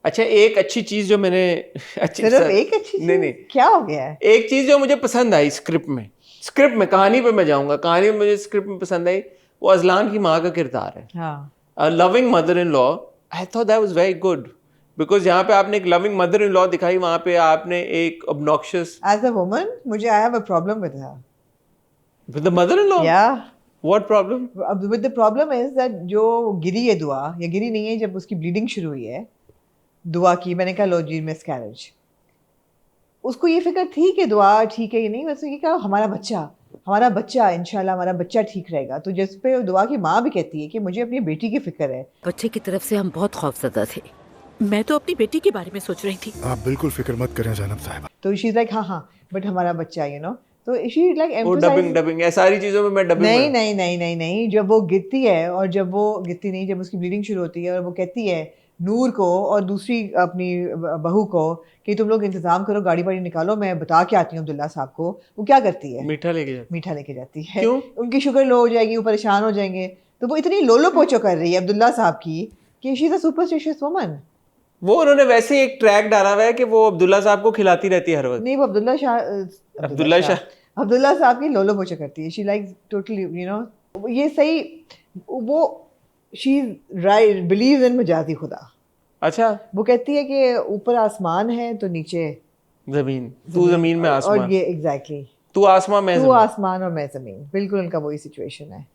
अच्छा, एक अच्छी चीज जो मैंने सिर्फ एक अच्छी चीज? नहीं, क्या हो गया है? एक चीज जो मुझे पसंद आई स्क्रिप्ट में कहानी पे मैं जाऊंगा, कहानी में मुझे स्क्रिप्ट में पसंद आई, वो अजलान की माँ का किरदार है। हाँ, loving mother in law. I thought that was very good, because यहाँ पे आपने एक लविंग मदर इन लॉ दिखाई, वहां पे आपने एक ऑब्नॉक्शियस एज अ वुमन मुझे I have a problem with her. With the mother in law. Yeah what problem? With the problem is that जो गिरी है दुआ, या गिरी नहीं है, जब उसकी ब्लीडिंग शुरू हुई है दुआ की, मैंने कहा लो जी मिसकैरेज, उसको ये फिक्र थी कि दुआ ठीक है, ये नहीं, वैसे ये कहा हमारा बच्चा इंशाल्लाह हमारा बच्चा ठीक रहेगा। तो जिस पे दुआ की माँ भी कहती है कि मुझे अपनी बेटी की फिक्र है। बच्चे की तरफ से हम बहुत खौफजदा थे। मैं तो अपनी बेटी के बारे में सोच रही थी। आप बिल्कुल फिक्र मत करें ज़ैनब साहिबा। तो शी इज लाइक हाँ बट हमारा बच्चा तो शी लाइक वो डबिंग है, सारी चीजों में मैं डबिंग नहीं, जब वो गिरती है, और जब वो गिरती नहीं, जब उसकी ब्लीडिंग शुरू होती है और वो कहती है नूर को और दूसरी अपनी बहू को कि तुम लोग इंतजाम करो, गाड़ी वाड़ी निकालो, मैं बता के आती हूँ अब्दुल्ला साहब को, वो क्या करती है? मीठा लेके जाती है। क्यों? उनकी शुगर लो हो जाएगी, वो परेशान हो जाएंगे। तो वो इतनी लोलो पोचो कर रही है अब्दुल्ला साहब की कि she is a superstitious woman. वो उन्होंने वैसे ही एक ट्रैक डाला हुआ है कि वो अब्दुल्ला साहब को खिलाती रहती है हर वक्त। नहीं, वो अब्दुल्ला साहब की लोलो पोचो करती है। शी लाइक टोटली ये सही, वो शी राइट बिलीव इन मजाजी खुदा। अच्छा, वो कहती है कि ऊपर आसमान है तो नीचे जमीन, तू जमीन में आसमान, और ये एग्जैक्टली तू आसमान और मैं जमीन, बिल्कुल उनका वही सिचुएशन है।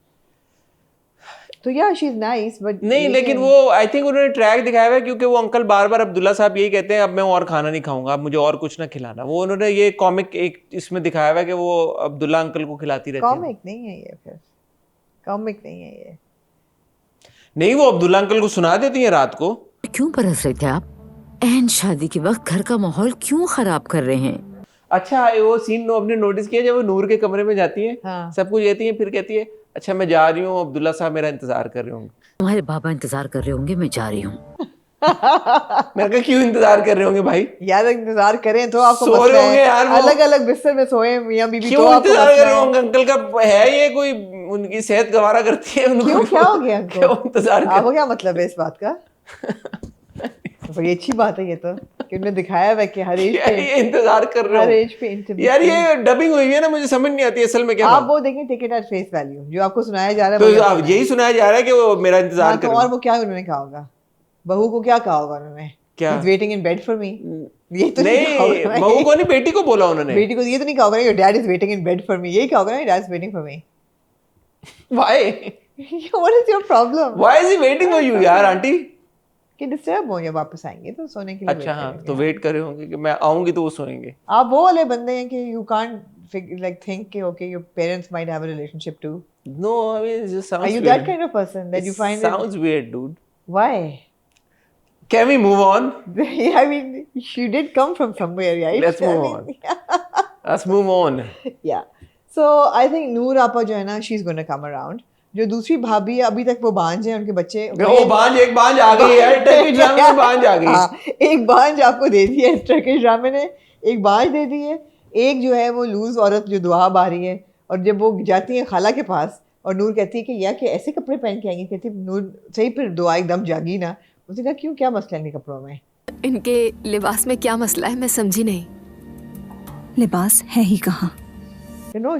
तो या शी इज नाइस बट नहीं, लेकिन वो आई थिंक उन्होंने ट्रैक दिखाया हुआ है, क्योंकि वो अंकल बार बार अब्दुल्ला साहब यही कहते हैं अब मैं और खाना नहीं खाऊंगा, अब मुझे और कुछ ना खिलाना। वो उन्होंने ये कॉमिक एक इसमें दिखाया हुआ है कि वो अब्दुल्ला अंकल को खिलाती रहती है। कॉमिक नहीं है ये, फिर कॉमिक नहीं है ये। नहीं, वो अब्दुल्ला अंकल को सुना देती है रात को। क्यों बरस रहे थे आप? एन शादी के वक्त घर का माहौल क्यों खराब कर रहे हैं? अच्छा, वो सीन आपने नोटिस किया जब वो नूर के कमरे में जाती है? हाँ। सब कुछ कहती है, फिर कहती है अच्छा मैं जा रही हूँ, अब्दुल्ला साहब मेरा इंतजार कर रहे होंगे। तुम्हारे बाबा इंतजार कर रहे होंगे, मैं जा रही हूँ। मैंने कहा क्यों इंतजार कर रहे होंगे भाई? यार इंतजार करें तो आपको सो रहे होंगे यार, अलग अलग बिस्तर में सोए मियां बीबी, क्यों तो आपको इंतजार कर रहे होंगे? अंकल का है ये कोई उनकी सेहत गवारा करती है उनको? क्यों, क्या हो गया उनको? क्यों इंतजार आपको क्या मतलब है इस बात का? बड़ी अच्छी बात है ये तो, कि उन्होंने दिखाया है कि हर एज पे इंतजार कर रहे हो, हर एज पे इंटरव्यू। यार ये डबिंग हुई है ना, मुझे समझ नहीं आती असल में क्या। आप वो देखें टिकट एट फेस वैल्यू, जो आपको सुनाया जा रहा है तो वो अब यही सुनाया जा रहा है कि वो मेरा इंतजार कर तो रहे और वो क्या उन्होंने कहा होगा? बहू को क्या कहा होगा उन्होंने? क्या? He's waiting in bed for me। ये तो नहीं, बहू को नहीं, बेटी को बोला उन्होंने। बेटी को ये तो नहीं कहा होगा ना, your dad is waiting in bed for me, यही कहा होगा ना, your dad is waiting for me। Why? What is your problem? Why is he waiting for you यार आंटी? कि डिस्टर्ब हो या वापस आएंगे तो सोने के लिए अच्छा हाँ, तो वेट कर रहे होंगे कि मैं आऊंगी तो वो सोएंगे। आप वो वाले बंदे हैं कि you can't like think कि okay your parents might have a relationship too। No, I mean it just sounds Are you weird. that kind of person that you find sounds weird, dude. Why? Can we move on? I mean she did come from somewhere, right? Let's move on. Let's move on. Yeah. So I think Noor Appa जो है ना, she's going to come around। जो दूसरी भाभी अभी तक वो बांझ है, उनके बच्चे वो बांझ, एक बांझ आ गई है टर्किश ड्रामे में, बांझ आ गई। हाँ, एक बांझ आपको दे दी है टर्किश ड्रामे ने, एक बांझ दे दी है। एक जो है वो लूज औरत जो दुआब आ रही है, और जब वो जाती है खाला के पास और नूर कहती है कि या कि ऐसे कपड़े पहन के आएंगी, कहती है नूर सही, फिर दुआ एकदम जागी ना। उसने कहा क्यों, क्या मसला है इनके कपड़ों में? इनके लिबास में क्या मसला है, मैं समझी नहीं। लिबास है ही कहाँ?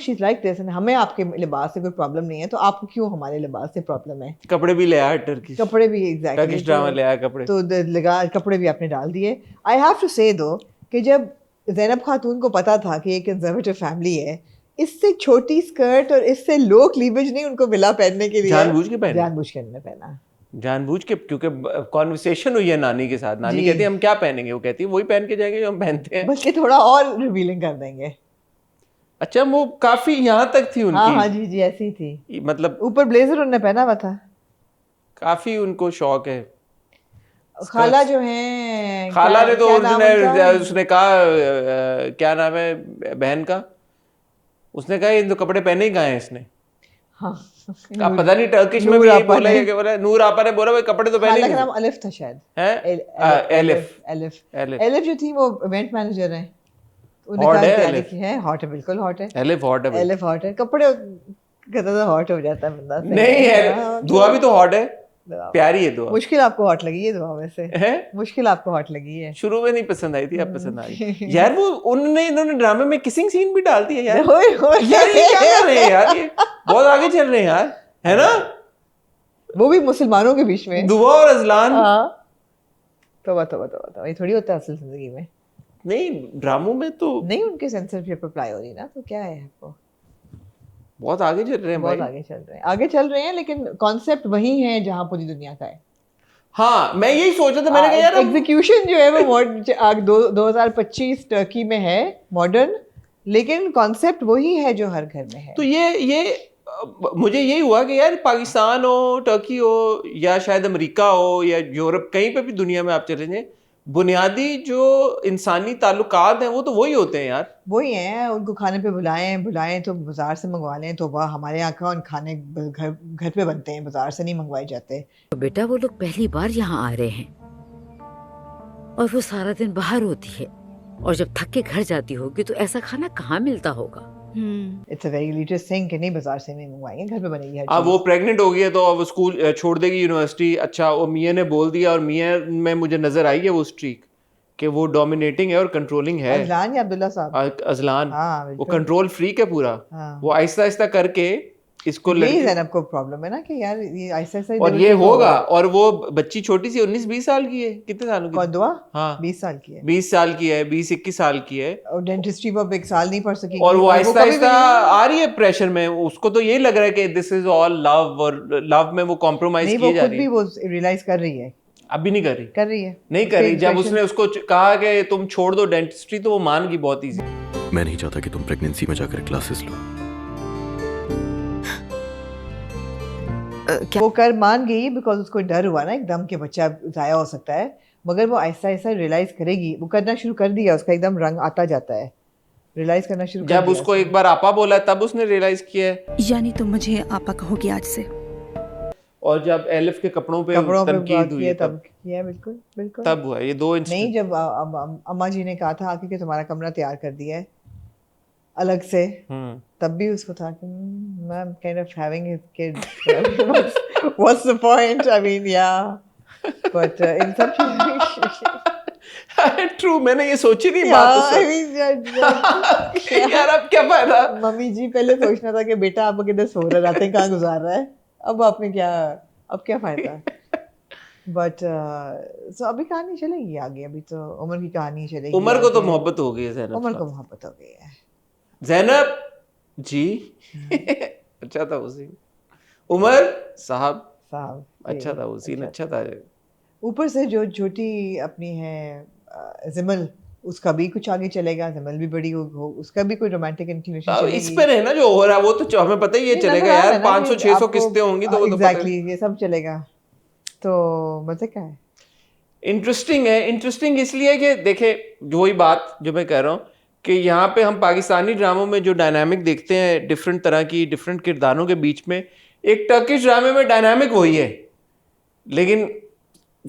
she's like this, and हमें आपके लिबास से कोई प्रॉब्लम नहीं है, तो आपको क्यों हमारे लिबास से प्रॉब्लम है? कपड़े भी ले आया टर्किश, कपड़े भी एग्जैक्टली टर्किश ड्रामा ले आया कपड़े, तो लगा कपड़े भी आपने डाल दिए। आई हैव टू से दो कि जब ज़ैनब खातून को पता था कि एक कंजर्वेटिव फैमिली है, इससे छोटी स्कर्ट और इससे लो क्लीवेज नहीं उनको मिला पहनने के लिए, जानबूझ के पहना, जानबूझ के, क्योंकि कॉन्वर्सेशन हुई है नानी के साथ। नानी कहती है हम क्या पहनेंगे, वो कहती है वही पहन के जाएंगे जो हम पहनते हैं, बल्कि थोड़ा और रिवीलिंग कर देंगे। अच्छा, वो काफी यहाँ तक थी उनकी। हाँ जी ऐसी थी, मतलब ऊपर ब्लेजर उन्होंने पहना हुआ था। काफी उनको शौक है। खाला जो है, खाला ने तो उसने कहा क्या नाम है बहन का, उसने कहा ये तो कपड़े पहने ही कहाँ हैं इसने। हाँ, पता नहीं टर्किश में भी यही बोला है कि बोला, नूर आपा ने बोला भाई कपड़े तो पहने ही। नाम अलिफ था शायद, है एलिफ जो थी वो इवेंट मैनेजर है। हॉट है, बिल्कुल हॉट है। एलिफ हॉट है, कपड़े कहता था हॉट हो जाता है बंदा। नहीं है, दुआ भी तो हॉट है। प्यारी है दुआ मुश्किल आपको हॉट लगी है दुआ वैसे? है। मुश्किल आपको हॉट लगी है? शुरू में नहीं पसंद आई थी, अब पसंद आई यार। वो इन्होंने ड्रामे में किसिंग सीन भी डाल दिया यार। यार ये क्या कर रहे हैं यार, ये बहुत आगे चल रहे हैं यार, है ना? वो भी मुसलमानों के बीच में। दुआ और अजलान। हाँ, तो ये थोड़ी होता है असल जिंदगी में। नहीं, ड्रामों में तो नहीं, उनके सेंसरशिप अप्लाई हो रही ना, तो क्या है आपको? बहुत आगे चल रहे हैं बहुत भाई। आगे चल रहे हैं, लेकिन कॉन्सेप्ट वही है जहाँ पूरी दुनिया का है। हाँ, मैं यही सोच रहा था, मैंने कहा यार एग्जीक्यूशन जो है वो 2025 टर्की में है मॉडर्न, लेकिन कॉन्सेप्ट वही है जो हर घर में है। तो ये मुझे यही हुआ कि यार पाकिस्तान हो, टर्की हो, या शायद अमेरिका हो, या यूरोप, कहीं पे भी दुनिया में आप चले जाएं, बुनियादी जो इंसानी ताल्लुकात हैं वो तो वही होते हैं यार। वही है, उनको खाने पे बुलाएं तो बाजार से मंगवा लें, तो वह हमारे यहाँ कौन खाने घर पे बनते हैं, बाजार से नहीं मंगवाए जाते। तो बेटा वो लोग पहली बार यहाँ आ रहे हैं और वो सारा दिन बाहर होती है, और जब थक के घर जाती होगी तो ऐसा खाना कहाँ मिलता होगा। It's a very elitist thing कि नहीं बाजार से नहीं मंगवाएंगे, घर पे बनेगी हर अब चीज़। वो प्रेग्नेंट हो गई है तो अब स्कूल छोड़ देगी, यूनिवर्सिटी। अच्छा, वो मियाँ ने बोल दिया, और मियाँ में मुझे नजर आई है वो स्ट्रीक कि वो डोमिनेटिंग है और कंट्रोलिंग है। अजलान या अब्दुल्ला साहब? अजलान, हाँ, वो बिल्कुल। कंट्रोल फ्रीक है पूरा। हाँ। वो आहिस्ता आहिस्ता करके इसको यही लड़के, ज़ैनब को प्रॉब्लम है ना कि यार ये ऐसा ऐसा और ये होगा। और वो बच्ची छोटी सी 19-20 साल की है, कितने सालों की? कौन दुआ? हाँ, 20 साल की है, 20 साल की है, 20-21 साल की है। और डेंटिस्ट्री वो अब 1 साल नहीं पढ़ सकेगी, और वो आहिस्ता कभी भी आहिस्ता नहीं- आ रही है प्रेशर में। उसको तो यही लग रहा है कि दिस इज ऑल लव, और लव में वो कॉम्प्रोमाइज नहीं, किए वो जा खुद रही भी है। वो रियलाइज कर रही है, अभी नहीं कर रही, नहीं कर उसके रही। जब expression- उसने उसको कहा कि तुम छोड़ दो डेंटिस्ट्री, तो वो मान गई बहुत इजी। मैं नहीं चाहता कि तुम प्रेगनेंसी में जाकर क्लासेस लो। वो कर मान गई बिकॉज उसको डर हुआ ना एकदम कि बच्चा ज़ाया हो सकता है, मगर वो आहिस्ता आहिस्ता रियलाइज करेगी। वो करना शुरू कर दिया, उसका एकदम रंग आता जाता है, रियलाइज करना शुरू कर जब दिया उसको उसने। एक बार आपा बोला है, तब उसने रियलाइज किया है। यानी तुम मुझे आपा कहोगे आज से? और जब एलिफ के कपड़ों पे कपड़ों पे तनकीद बात हुई की है, है तब किया है, बिल्कुल बिल्कुल। तब हुआ ये दो नहीं, इंसिडेंट। जब अम्मा जी ने कहा था आके कि तुम्हारा कमरा तैयार कर दिया है अलग से, तब भी उसको था कि ma'am kind of having his kids, what's the point, I mean या, बट इन सब ट्रू, मैंने ये सोची नहीं बात तो आई सच। मीन यार अब क्या फायदा। मम्मी जी पहले सोचना था कि बेटा आप किधर सो रहा, रातें कहाँ गुजार रहा है, अब आपने क्या, अब क्या फायदा। बट सो अभी कहानी चलेगी आगे, अभी तो उमर की कहानी चलेगी। उमर को तो आगे। मोहब्बत हो गई है ज़ैनब उमर से। को मोहब्बत हो गई है। ज़ैनब जी अच्छा था वो सीन। उमर साहब साहब अच्छा था वो सीन, अच्छा था। ऊपर से जो छोटी अपनी है जिमल, उसका भी कुछ आगे चलेगा, जिमल भी बड़ी हो, उसका भी कोई रोमांटिक इंक्लिनेशन अब चलेगी। इस पर है ना जो हो रहा है, वो तो हमें पता ही ये नहीं, चलेगा नजर आ रहा यार। है ना कि 500-600 आपको- किस्तें होंगी तो वो तो पता एग्जैक्टली ये सब चलेगा, तो मजे का है। इंटरेस्टिंग है। इंटरेस्टिंग इसलिए कि देखे, वही बात जो मैं कह रहा हूँ कि यहाँ पे हम पाकिस्तानी ड्रामों में जो डायनामिक देखते हैं डिफरेंट तरह की, डिफरेंट किरदारों के बीच में, एक टर्किश ड्रामे में डायनामिक वही है, लेकिन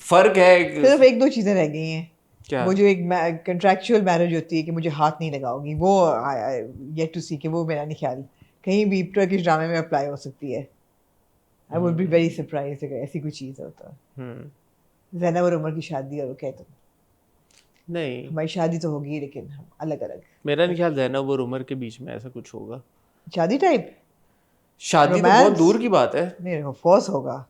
फर्क है। सिर्फ एक दो चीजें रह गई हैं। क्या? वो जो एक कंट्रैक्चुअल मैरिज होती है कि मुझे हाथ नहीं लगाओगी, वो येट टू सी कि वो मेरा नहीं ख्याल कहीं भी टर्किश ड्रामे में अप्लाई हो सकती है। I would be very surprise अगर ऐसी कोई चीज़ हो तो। ज़ैनब और उमर की शादी और क्या तुम, नहीं, हमारी शादी तो होगी लेकिन हम अलग अलग मेरा नहीं ख्याल ज़ैनब और उमर के बीच में ऐसा कुछ होगा। शादी टाइप शादी तो Romance? बहुत दूर की बात है। नहीं, फोर्स होगा।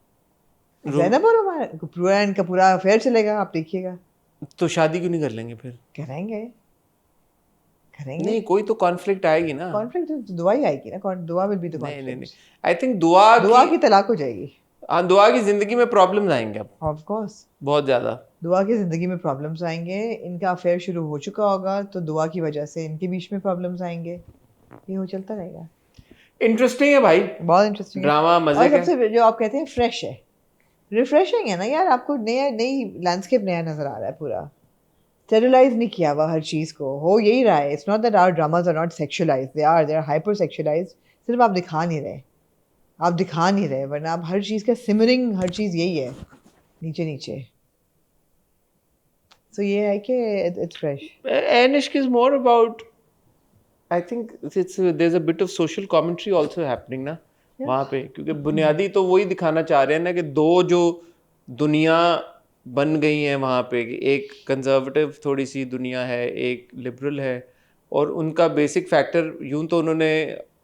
ज़ैनब और उमर पूरा इनका पूरा अफेयर चलेगा, आप देखिएगा। तो शादी क्यों नहीं कर लेंगे फिर? करेंगे नहीं, कोई तो कॉन्फ्लिक्ट आएगी ना। कॉन्फ्लिक्ट तो दुआ ही आएगी ना, दुआ विल बी द नहीं नहीं नहीं, कॉन्फ्लिक्ट। आई थिंक दुआ की तलाक हो जाएगी। हाँ, दुआ की जिंदगी में प्रॉब्लम्स आएंगे अब ऑफ कोर्स बहुत ज्यादा। दुआ की ज़िंदगी में प्रॉब्लम्स आएंगे, इनका अफेयर शुरू हो चुका होगा तो दुआ की वजह से इनके बीच में प्रॉब्लम्स आएंगे, ये हो चलता रहेगा। इंटरेस्टिंग है भाई, बहुत इंटरेस्टिंग ड्रामा मजे और का। सबसे जो आप कहते हैं फ्रेश है, रिफ्रेशिंग है ना यार, आपको नई लैंडस्केप नया नज़र आ रहा है पूरा, स्टेरिलाइज नहीं किया हुआ हर चीज़ को, हो यही रहा है। It's not that our dramas are not sexualised, they are hyper sexualised, सिर्फ आप दिखा नहीं रहे, वरना आप हर चीज़ का सिमरिंग, हर चीज़ यही है नीचे नीचे। So ये है कि it's fresh. And Ishq is more about, I think there's a bit of social commentary also happening ना, वहां पे, क्योंकि बुनियादी तो वही दिखाना चाह रहे हैं ना कि दो जो दुनिया बन गई हैं वहां पे, एक कंजर्वेटिव थोड़ी सी दुनिया है, एक लिबरल है, और उनका बेसिक फैक्टर यूं तो उन्होंने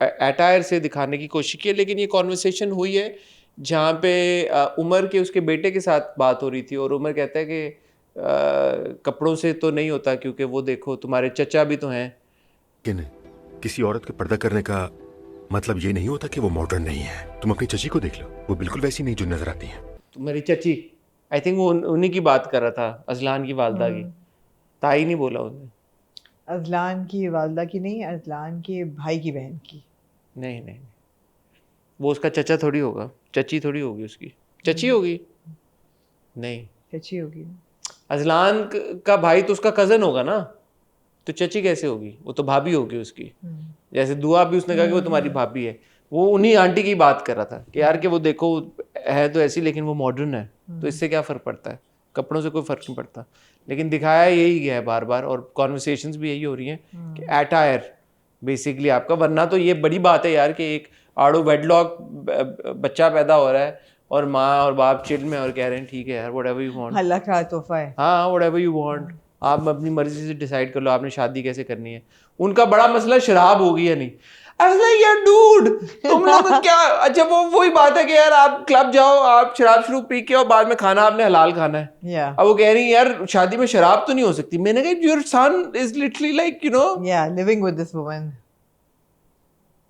एटायर से दिखाने की कोशिश की है, लेकिन ये कॉन्वर्सेशन हुई है जहाँ पे उमर के उसके बेटे के साथ बात हो रही थी, और उमर कहता है कि कपड़ों से तो नहीं होता, क्योंकि वो देखो तुम्हारे चचा भी तो हैं। लेकिन किसी औरत के पर्दा करने का मतलब ये नहीं होता कि वो मॉडर्न नहीं है। तुम अपनी चची को देख लो, वो बिल्कुल वैसी नहीं जो नजर आती है। तुम्हारी चची, आई थिंक वो उन्हीं की बात कर रहा था, अजलान की वालदा की। ताई नहीं बोला उसने। अजलान की वालदा की नहीं, अजलान के भाई की बहन की। नहीं नहीं, वो उसका चचा थोड़ी होगा, चची थोड़ी होगी उसकी। चची होगी? नहीं, चची होगी। अजलान का भाई तो उसका कजन होगा ना, तो चची कैसे होगी? वो तो भाभी होगी उसकी। जैसे दुआ भी उसने कहा कि वो तुम्हारी भाभी है, वो उन्हीं आंटी की बात कर रहा था कि यार कि वो देखो है तो ऐसी, लेकिन वो मॉडर्न है, तो इससे क्या फ़र्क पड़ता है? कपड़ों से कोई फ़र्क नहीं पड़ता। लेकिन दिखाया यही गया है बार बार, और कॉन्वर्सेशंस भी यही हो रही हैं कि एटायर बेसिकली आपका, वरना तो ये बड़ी बात है यार कि एक आड़ो वेडलॉक बच्चा पैदा हो रहा है और माँ और बाप चिल में और कह रहे हैं ठीक है यार, व्हाटएवर यू वांट। अल्लाह का तोहफा है। हाँ, व्हाटएवर यू वांट, आप अपनी मर्जी से डिसाइड कर लो आपने शादी कैसे करनी है। उनका बड़ा मसला शराब होगी या नहीं। यार डूड, तुम लोग क्या, अच्छा वो वही बात है कि यार आप क्लब जाओ, आप शराब शुरू पी के और बाद में खाना आपने हलाल खाना है। अब वो कह रही है यार शादी में शराब तो नहीं हो सकती। मैंने कहा your son is literally like you know living with this woman,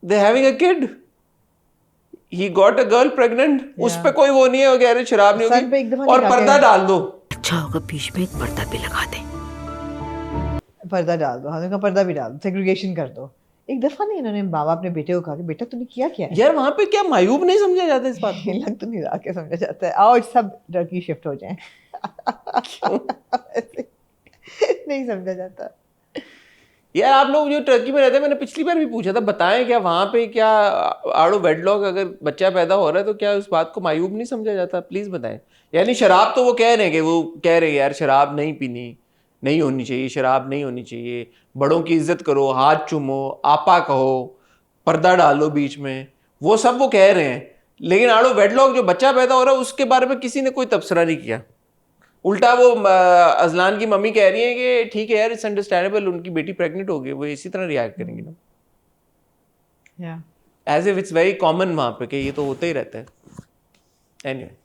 they having a kid, he got a girl pregnant, उस पे कोई वो नहीं है, वो कह रहे शराब नहीं सर पे एक होगी दफा और निकाह पर्दा के- डाल दो। अच्छा होगा बीच में एक पर्दा भी लगा दे। पर्दा डाल दो, हाँ, उनका पर्दा भी डाल दो, सेग्रीगेशन कर दो। एक दफा नहीं इन्होंने बाबा अपने बेटे को कहा कि बेटा तूने किया क्या है? यार वहां पे क्या मायूब नहीं समझा जाता इस बात को? लग तो नहीं रहा के समझा जाता है। आओ सब टर्की शिफ्ट हो जाएं। नहीं समझा जाता। यार आप लोग जो टर्की में रहते हैं, मैंने पिछली बार भी पूछा था, बताएं क्या वहां पे क्या आड़ो वेडलॉक अगर बच्चा पैदा हो रहा है तो क्या उस बात को मायूब नहीं समझा जाता? प्लीज बताएं। यानी शराब तो वो कह रहे हैं कि वो कह रहे हैं यार शराब नहीं पीनी, नहीं होनी चाहिए, शराब नहीं होनी चाहिए, बड़ों की इज्जत करो, हाथ चूमो, आपा कहो, पर्दा डालो बीच में, वो सब वो कह रहे हैं। लेकिन आड़ो वेडलॉक जो बच्चा पैदा हो रहा है उसके बारे में किसी ने कोई तबसरा नहीं किया। उल्टा वो अजलान की मम्मी कह रही है कि ठीक है यार इट्स अंडरस्टैंडेबल, उनकी बेटी प्रेग्नेंट हो गई, वो इसी तरह रिएक्ट करेंगी ना, as if it's very common वहां पे कि ये तो होता ही रहता है। एनीवे